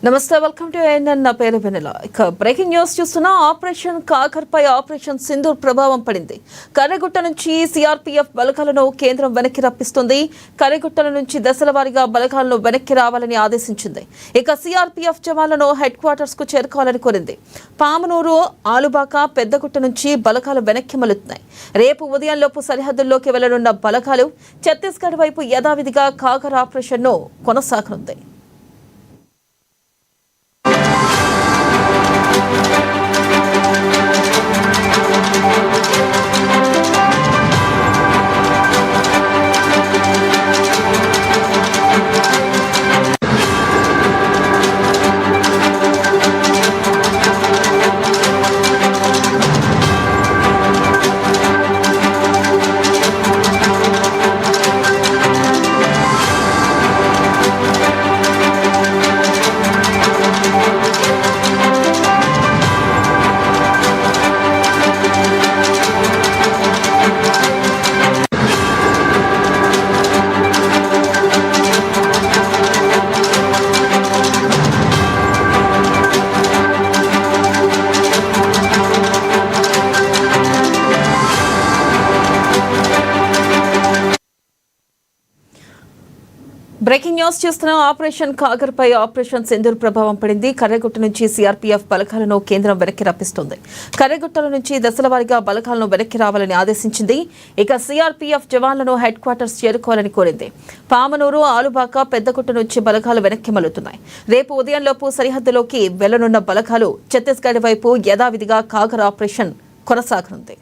నమస్తే, welcome to ANN. నా పేరు వెన్నెల. ఇక బ్రేకింగ్ న్యూస్ చూస్తున్నా. ఆపరేషన్ కాకర్ పై ఆపరేషన్ సింధూర్ ప్రభావం పడింది. కర్రెగుట్ట నుంచి సిఆర్పీఎఫ్ బలగాలను కేంద్రం వెనక్కి రప్పిస్తుంది. కర్రెగుట్టల నుంచి దశల వారీగా బలగాలను వెనక్కి రావాలని ఆదేశించింది. ఇక సిఆర్పీఎఫ్ జవాన్లను హెడ్ క్వార్టర్స్ కు చేరుకోవాలని కోరింది. పామనూరు, ఆలుబాక, పెద్దగుట్ట నుంచి బలగాలు వెనక్కి మలుతున్నాయి. రేపు ఉదయంలోపు సరిహద్దుల్లోకి వెళ్లనున్న బలగాలు ఛత్తీస్గఢ్ వైపు యథావిధిగా కాకర్ ఆపరేషన్ ను కొనసాగనుంది. బ్రేకింగ్ న్యూస్ చూస్తున్నాం. ఆపరేషన్ కాకర్ పై ఆపరేషన్ సింధూర్ ప్రభావం పడింది. కర్రెగుట్ట నుంచి సిఆర్పీఎఫ్ బలగాలను కేంద్రం వెనక్కి రప్పిస్తుంది. కర్రెగుట్టల నుంచి దశల వారీగా బలగాలను వెనక్కి రావాలని ఆదేశించింది. ఇక సిఆర్పీఎఫ్ జవాన్లను హెడ్ క్వార్టర్స్ చేరుకోవాలని కోరింది. పామనూరు, ఆలుబాక, పెద్దగుట్ట నుంచి బలగాలు వెనక్కి మలుతున్నాయి. రేపు ఉదయంలోపు సరిహద్దులోకి వెళ్లనున్న బలగాలు ఛత్తీస్గఢ్ వైపు యథావిధిగా కాకర్ ఆపరేషన్ కొనసాగనుంది.